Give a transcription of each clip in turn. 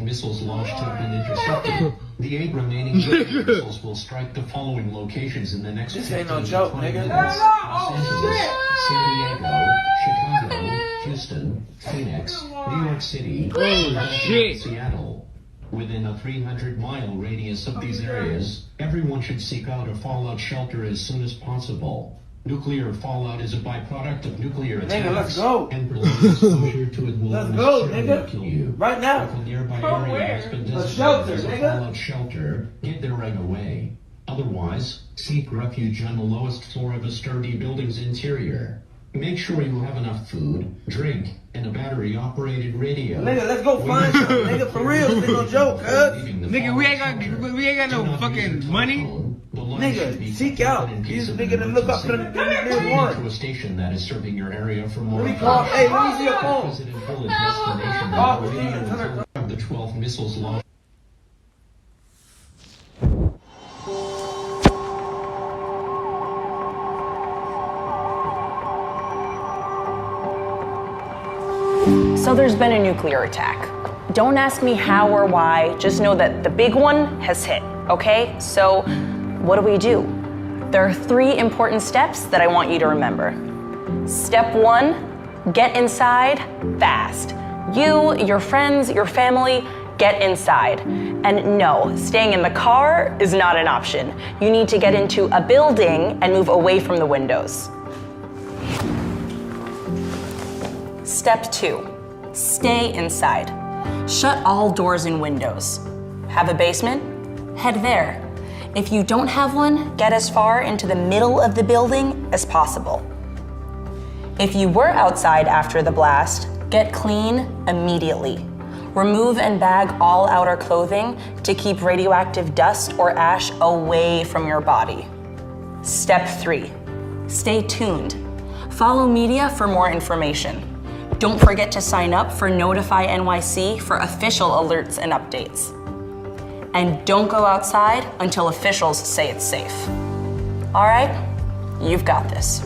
missiles launched have been intercepted. The 8 remaining missiles will strike the following locations in the next 15 to 20 minutes. Los Angeles, San Diego, Chicago, Houston, Phoenix, New York City, and Seattle. Within a 300-mile radius of these areas, everyone should seek out a fallout shelter as soon as possible. Nuclear fallout is a byproduct of nuclear attacks. Nigga, let's go. And prolonged exposure to it will Let's go, necessarily nigga. kill you. Right now. If a nearby area has been The designated shelter, as a nigga. fallout shelter, get there right away. Otherwise, seek refuge on the lowest floor of a sturdy building's interior. Make sure you have enough food, drink, and a battery-operated radio. Nigga, let's go find something, nigga, for real. This ain't no joke, cuz. Nigga, we ain't got no fucking money. Nigga, seek out. These niggas that look up to the one. To a station that is serving your area for more. Let me call. Hey, let me see your phone. President Bullitt's destination Call radio Steve, tell her. of the 12 missiles launched. So there's been a nuclear attack. Don't ask me how or why, just know that the big one has hit, okay? So what do? There are 3 important steps that I want you to remember. Step 1, get inside fast. You, your friends, your family, get inside. And no, staying in the car is not an option. You need to get into a building and move away from the windows. Step 2, stay inside. Shut all doors and windows. Have a basement? Head there. If you don't have one, get as far into the middle of the building as possible. If you were outside after the blast, get clean immediately. Remove and bag all outer clothing to keep radioactive dust or ash away from your body. Step 3, stay tuned. Follow media for more information. Don't forget to sign up for Notify NYC for official alerts and updates. And don't go outside until officials say it's safe. All right, you've got this.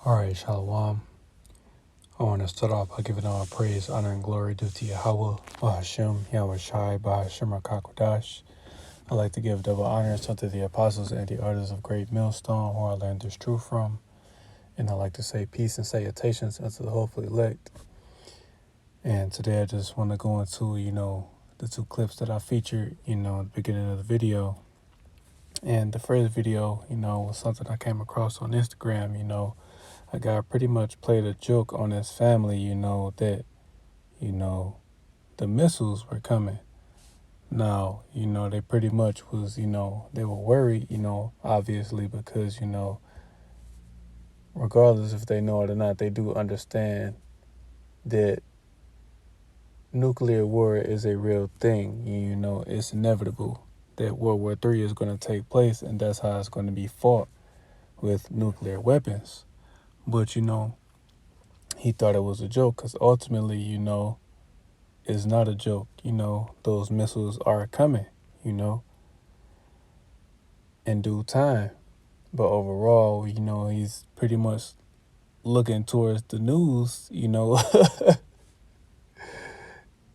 All right, Shalom. I want to start off by giving all praise, honor, and glory due to Yahweh, Bahashem, Yahweh Shai, Bahashem HaKakodash. I'd like to give double honors unto the apostles and the artists of Great Millstone, who I learned this truth from. And I'd like to say peace and salutations unto the hopefully elect. And today I just want to go into, the 2 clips that I featured, at the beginning of the video. And the first video, was something I came across on Instagram, a guy pretty much played a joke on his family, that, the missiles were coming. Now, they pretty much was, they were worried, obviously, because, regardless if they know it or not, they do understand that nuclear war is a real thing. It's inevitable that World War III is going to take place, and that's how it's going to be fought, with nuclear weapons. But, he thought it was a joke, because ultimately, it's not a joke. Those missiles are coming, in due time. But overall, he's pretty much looking towards the news,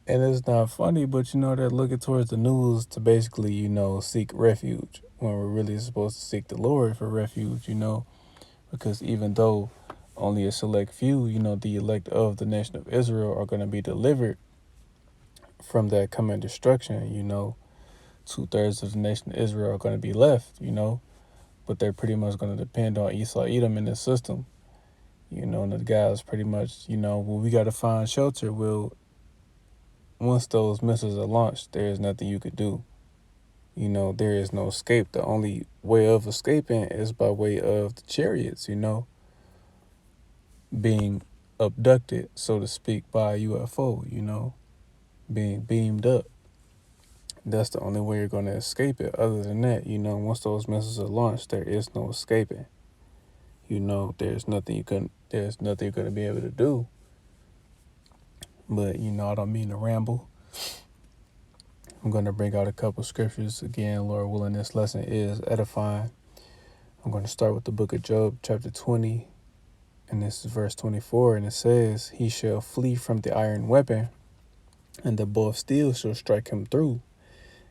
And it's not funny, but they're looking towards the news to basically, seek refuge, when we're really supposed to seek the Lord for refuge, because even though only a select few, the elect of the nation of Israel are going to be delivered from that coming destruction, 2/3 of the nation of Israel are going to be left, but they're pretty much going to depend on Esau Edom in this system, and the guys pretty much, well, we got to find shelter. Well, once those missiles are launched, there is nothing you could do. There is no escape. The only way of escaping is by way of the chariots, being abducted, so to speak, by a UFO, being beamed up. That's the only way you're going to escape it. Other than that, once those missiles are launched, there is no escaping. There's nothing you're going to be able to do. But, I don't mean to ramble. I'm going to bring out a couple scriptures. Again, Lord willing, this lesson is edifying. I'm going to start with the book of Job, chapter 20, and this is verse 24, and it says, "He shall flee from the iron weapon, and the bow of steel shall strike him through."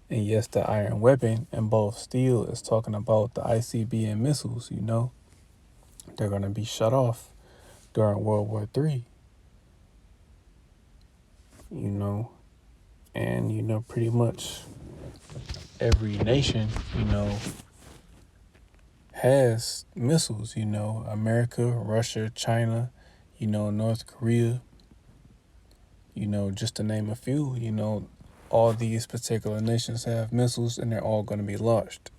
And yes, the iron weapon and bow of steel is talking about the ICBM missiles, you know. They're going to be shut off during World War III, you know. And, you know, pretty much every nation, you know, has missiles, you know. America, Russia, China, you know, North Korea, you know, just to name a few, you know, all these particular nations have missiles and they're all going to be launched.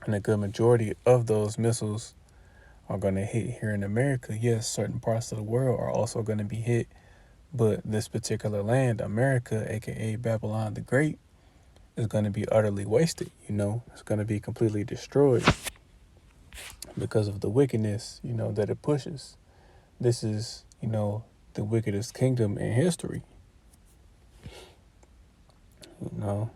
And a good majority of those missiles are going to hit here in America. Yes, certain parts of the world are also going to be hit, but this particular land, America, aka Babylon the Great, is going to be utterly wasted, you know. It's going to be completely destroyed because of the wickedness, you know, that it pushes. This is, you know, the wickedest kingdom in history, you know.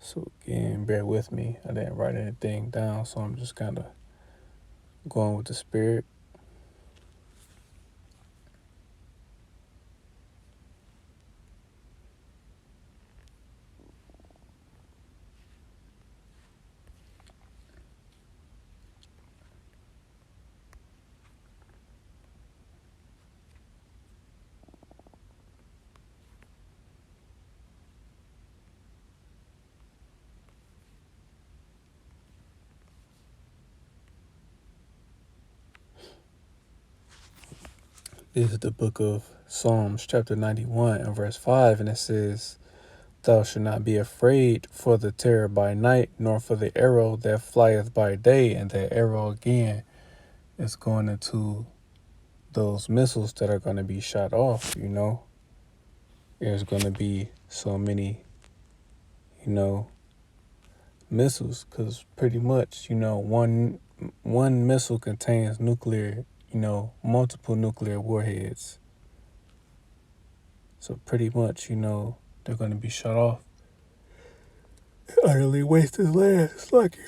So again, bear with me. I didn't write anything down, so I'm just kind of going with the spirit. This is the book of Psalms, chapter 91 and verse 5, and it says, "Thou shalt not be afraid for the terror by night, nor for the arrow that flieth by day." And that arrow again is going into those missiles that are going to be shot off, you know. There's going to be so many, you know, missiles, because pretty much, you know, one missile contains nuclear, you know, multiple nuclear warheads. So pretty much, you know, they're going to be shut off. Utterly wasted land. It's like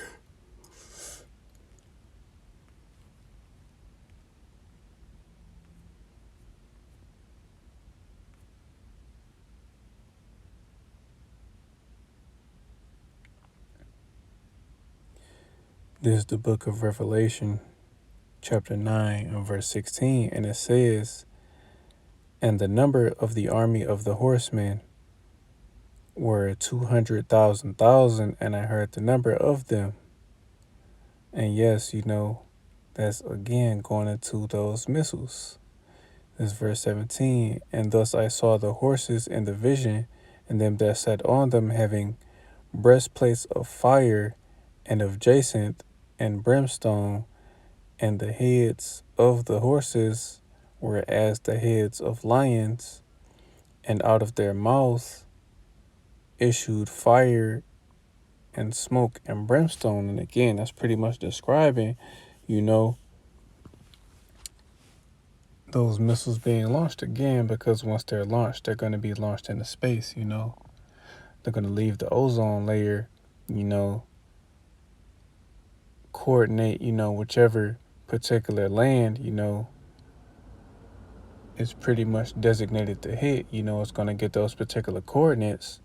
this is the book of Revelation, chapter 9 and verse 16, and it says, "And the number of the army of the horsemen were 200,000, and I heard the number of them." And yes, you know, that's again going into those missiles. This is verse 17, "And thus I saw the horses in the vision, and them that sat on them having breastplates of fire and of jacinth and brimstone, and the heads of the horses were as the heads of lions, and out of their mouth issued fire and smoke and brimstone." And again, that's pretty much describing, you know, those missiles being launched again, because once they're launched, they're going to be launched into space, you know. They're going to leave the ozone layer, you know, coordinate, you know, whichever particular land, you know, is pretty much designated to hit, you know, it's going to get those particular coordinates,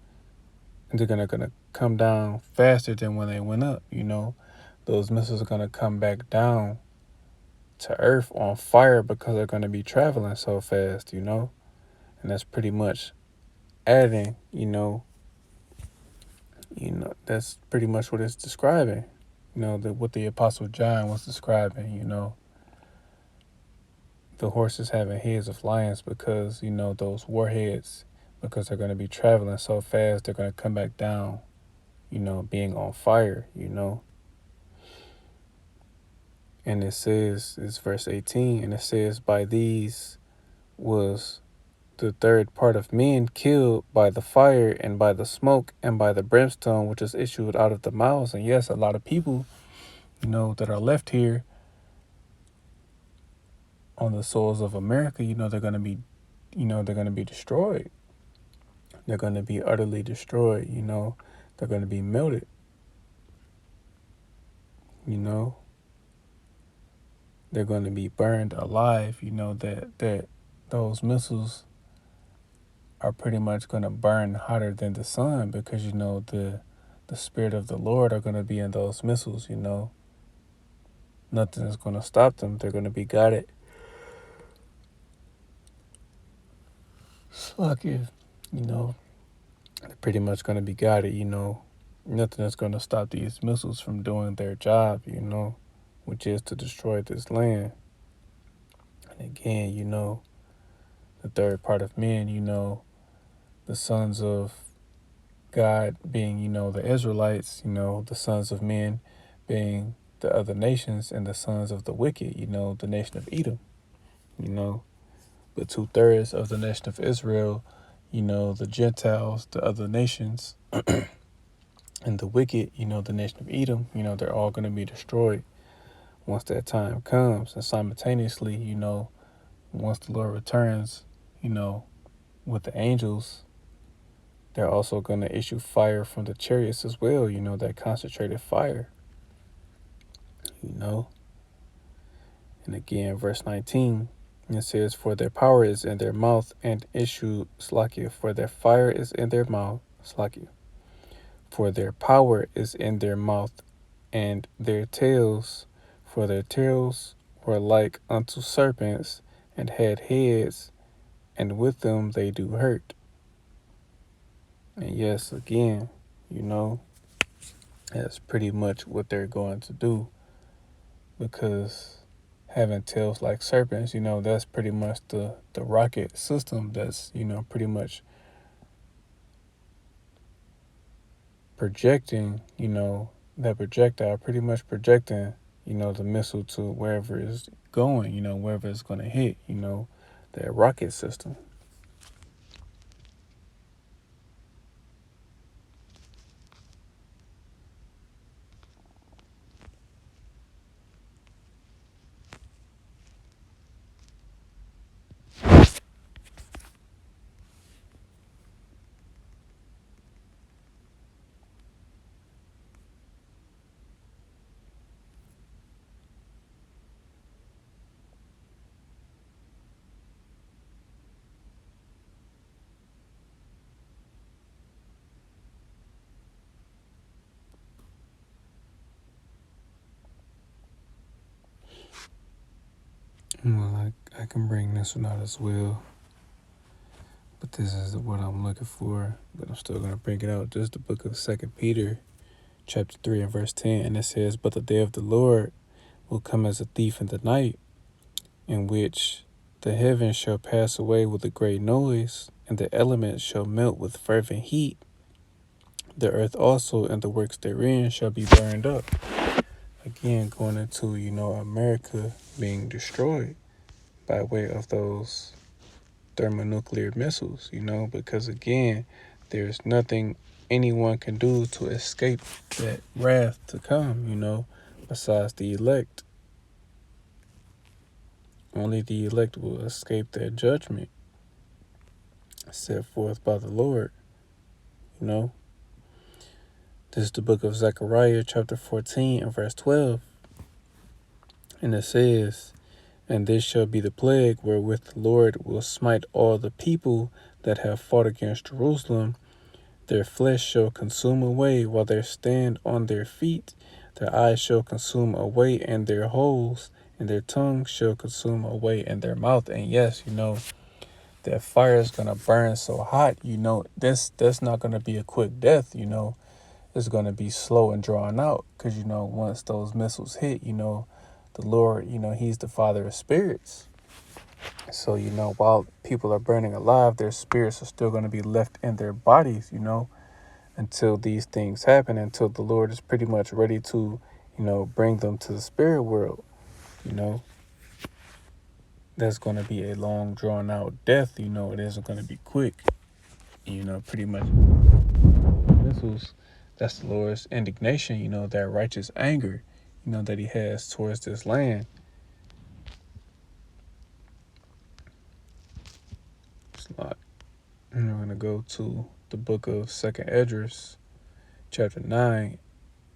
and they're going to come down faster than when they went up, you know. Those missiles are going to come back down to Earth on fire because they're going to be traveling so fast, you know. And that's pretty much adding, you know, that's pretty much what it's describing. You know, what the Apostle John was describing, you know, the horses having heads of lions because, you know, those warheads, because they're going to be traveling so fast, they're going to come back down, you know, being on fire, you know. And it says, it's verse 18, and it says, "By these was the third part of men killed by the fire and by the smoke and by the brimstone which is issued out of the mouths." And yes, a lot of people, you know, that are left here on the soils of America, you know, they're going to be, you know, they're going to be destroyed. They're going to be utterly destroyed, you know. They're going to be melted. you know, they're going to be burned alive. You know, that those missiles are pretty much going to burn hotter than the sun, because, you know, the Spirit of the Lord are going to be in those missiles, you know. Nothing is going to stop them. They're going to be guided. Fuck you. You know, they're pretty much going to be guided, you know. Nothing is going to stop these missiles from doing their job, you know, which is to destroy this land. And again, you know, the third part of men, you know, the sons of God being, you know, the Israelites, you know, the sons of men being the other nations, and the sons of the wicked, you know, the nation of Edom, you know. But 2/3 of the nation of Israel, you know, the Gentiles, the other nations, and the wicked, you know, the nation of Edom, you know, they're all going to be destroyed once that time comes. And simultaneously, you know, once the Lord returns, you know, with the angels, they're also going to issue fire from the chariots as well, you know, that concentrated fire, you know. And again, verse 19, it says, for their power is in their mouth and issue, Slakia, for their fire is in their mouth, Slakia. For their power is in their mouth and their tails, for their tails were like unto serpents and had heads, and with them they do hurt. And yes, again, you know, that's pretty much what they're going to do, because having tails like serpents, you know, that's pretty much the rocket system that's, you know, pretty much projecting, you know, that projectile pretty much projecting, you know, the missile to wherever it's going, you know, wherever it's going to hit, you know, that rocket system. Well, I can bring this one out as well, but this is what I'm looking for, but I'm still going to bring it out. This is the book of 2 Peter, chapter 3 and verse 10, and it says, but the day of the Lord will come as a thief in the night, in which the heavens shall pass away with a great noise, and the elements shall melt with fervent heat. The earth also and the works therein shall be burned up. Again, going into, you know, America being destroyed by way of those thermonuclear missiles, you know, because again, there's nothing anyone can do to escape that wrath to come, you know, besides the elect. Only the elect will escape that judgment set forth by the Lord, you know. This is the book of Zechariah, chapter 14 and verse 12. And it says, and this shall be the plague wherewith the Lord will smite all the people that have fought against Jerusalem. Their flesh shall consume away while they stand on their feet. Their eyes shall consume away in their holes, and their tongue shall consume away in their mouth. And yes, you know, that fire is going to burn so hot, you know, that's not going to be a quick death, you know. It's going to be slow and drawn out, because, you know, once those missiles hit, you know, the Lord, you know, he's the Father of spirits. So, you know, while people are burning alive, their spirits are still going to be left in their bodies, you know, until these things happen, until the Lord is pretty much ready to, you know, bring them to the spirit world, you know. That's going to be a long, drawn out death, you know. It isn't going to be quick, you know, pretty much. Missiles, that's the Lord's indignation, you know, that righteous anger, you know, that he has towards this land. And we're going to go to the book of 2 Esdras, chapter 9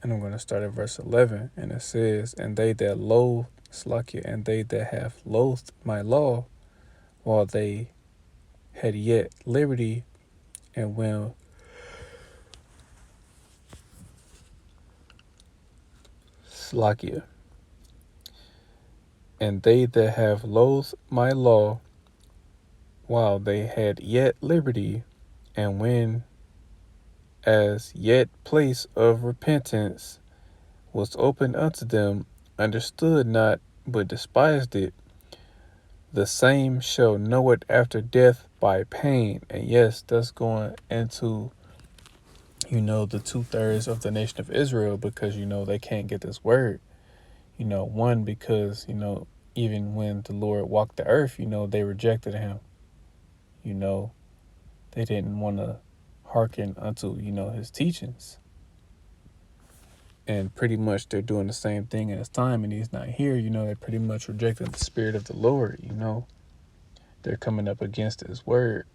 And I'm going to start at verse 11. And it says, and they that loathe, Slakia, and they that have loathed my law, while they had yet liberty, and when Slakia, and they that have loathed my law, while they had yet liberty, and when as yet place of repentance was opened unto them, understood not, but despised it, the same shall know it after death by pain. And yes, that's going into, the 2/3 of the nation of Israel, because, they can't get this word. One, because, even when the Lord walked the earth, they rejected him. They didn't want to hearken unto, his teachings. And pretty much they're doing the same thing in his time, and he's not here. They're pretty much rejecting the spirit of the Lord. They're coming up against his word,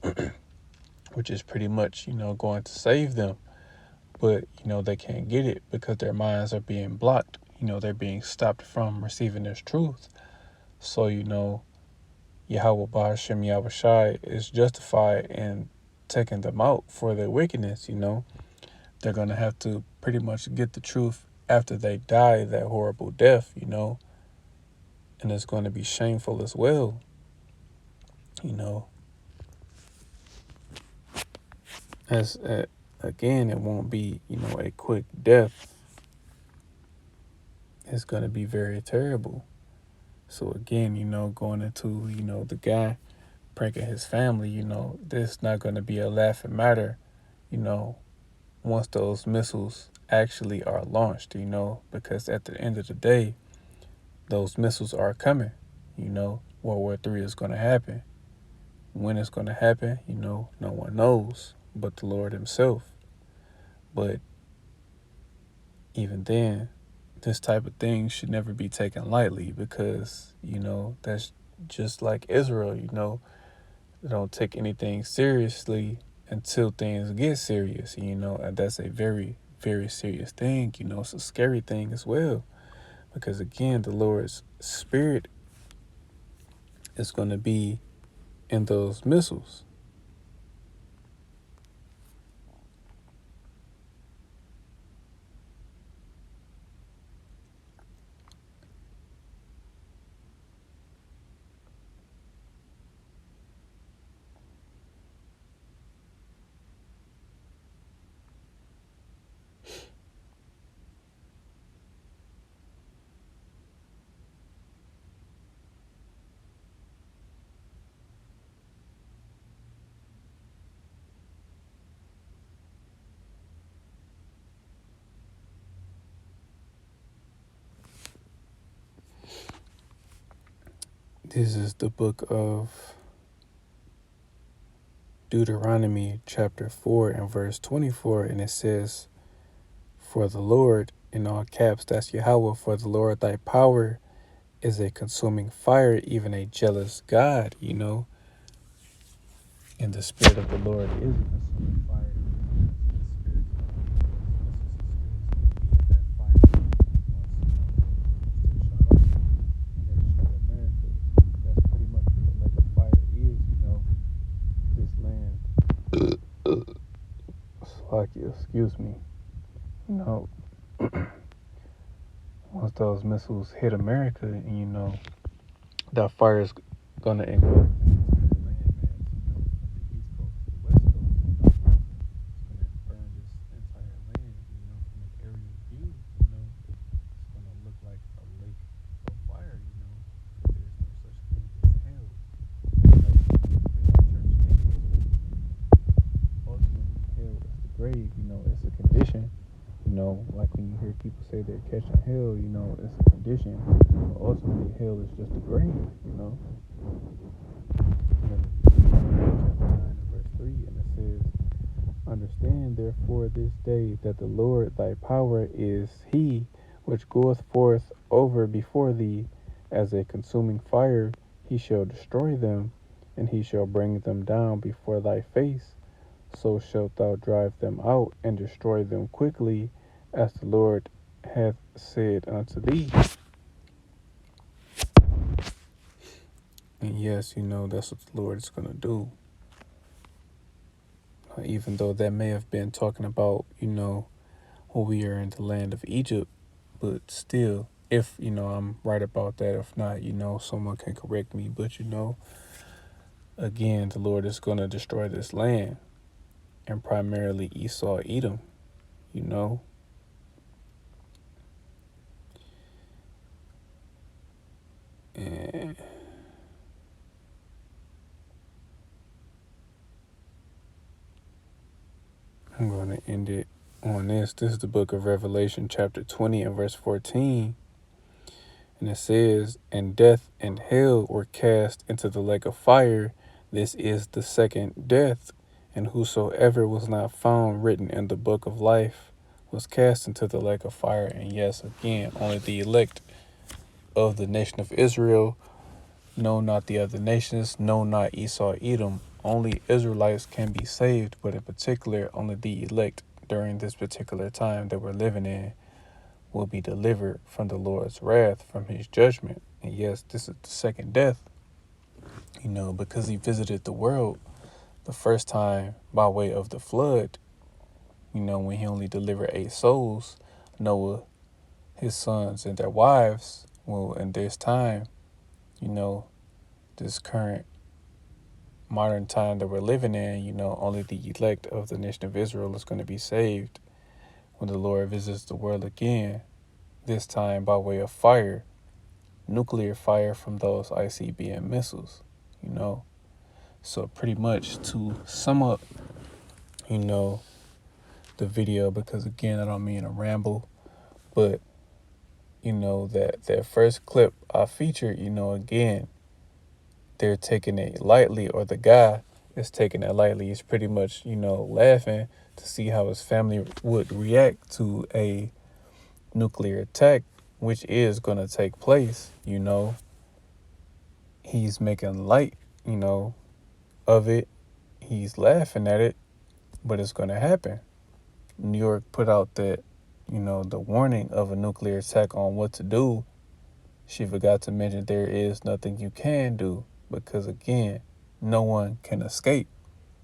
which is pretty much, going to save them. But, they can't get it because their minds are being blocked. They're being stopped from receiving this truth. So, Yahweh Ba'ashem Yahushai is justified in taking them out for their wickedness. They're going to have to pretty much get the truth after they die that horrible death, and it's going to be shameful as well, as again, it won't be, a quick death. It's going to be very terrible. So again, going into, the guy pranking his family, this is not going to be a laughing matter, once those missiles actually are launched, because at the end of the day, those missiles are coming, World War III is going to happen. When it's going to happen, no one knows but the Lord himself. But even then, this type of thing should never be taken lightly, because, that's just like Israel, they don't take anything seriously until things get serious, and that's a very, very serious thing. It's a scary thing as well, because again, the Lord's spirit is going to be in those missiles. This is the book of Deuteronomy chapter 4 and verse 24, and it says, for the Lord, in all caps, that's Yahweh, for the Lord thy power is a consuming fire, even a jealous God, and the spirit of the Lord is a consuming fire. Excuse me, once those missiles hit America, and that fire is gonna engulf the land, from the east coast to the west coast, it's gonna burn this entire land, from an aerial view, it's gonna look like a lake of fire, but there's no such thing as hell. Ultimately, hell is the grave, it's a condition, like when you hear people say they're catching hell, it's a condition. But ultimately, hell is just a grave, And then chapter 9 and verse 3, and it says, understand therefore this day that the Lord thy power is he which goeth forth over before thee as a consuming fire. He shall destroy them, and he shall bring them down before thy face. So shalt thou drive them out and destroy them quickly, as the Lord hath said unto thee. And yes, that's what the Lord is going to do. Even though that may have been talking about, when we are in the land of Egypt, but still, if, I'm right about that, if not, someone can correct me, but, again, the Lord is going to destroy this land, and primarily Esau, Edom, and I'm going to end it on this. This is the book of Revelation, chapter 20 and verse 14. And it says, and death and hell were cast into the lake of fire. This is the second death. And whosoever was not found written in the book of life was cast into the lake of fire. And yes, again, only the elect of the nation of Israel, no, not the other nations, no, not Esau, Edom. Only Israelites can be saved, but in particular, only the elect during this particular time that we're living in will be delivered from the Lord's wrath, from his judgment. And yes, this is the second death, because he visited the world the first time by way of the flood, when he only delivered 8 souls, Noah, his sons, and their wives. Well, in this time, this current modern time that we're living in, only the elect of the nation of Israel is going to be saved when the Lord visits the world again, this time by way of fire, nuclear fire from those ICBM missiles, So pretty much to sum up, the video, because again, I don't mean to ramble, but, that first clip I featured, again, they're taking it lightly, or the guy is taking it lightly. He's pretty much, laughing to see how his family would react to a nuclear attack, which is going to take place. He's making light, of it. He's laughing at it, but it's going to happen. New York put out that, the warning of a nuclear attack on what to do. She forgot to mention there is nothing you can do. Because again, no one can escape.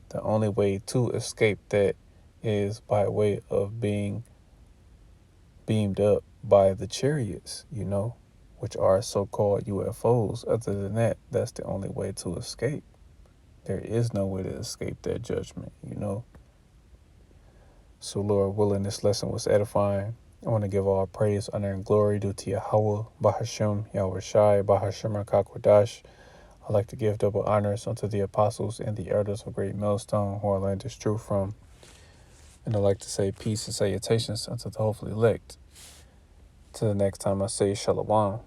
The only way to escape that is by way of being beamed up by the chariots, which are so-called UFOs. Other than that, that's the only way to escape. There is no way to escape that judgment, So Lord willing, this lesson was edifying. I want to give all praise, honor, and glory due to Yahweh, Bahashem, Yahweh Shai, Bahashem HaKakwadash. I'd like to give double honors unto the apostles and the elders of Great Millstone, who our land is true from. And I'd like to say peace and salutations unto the hopefully elect. Till the next time I say Shalom.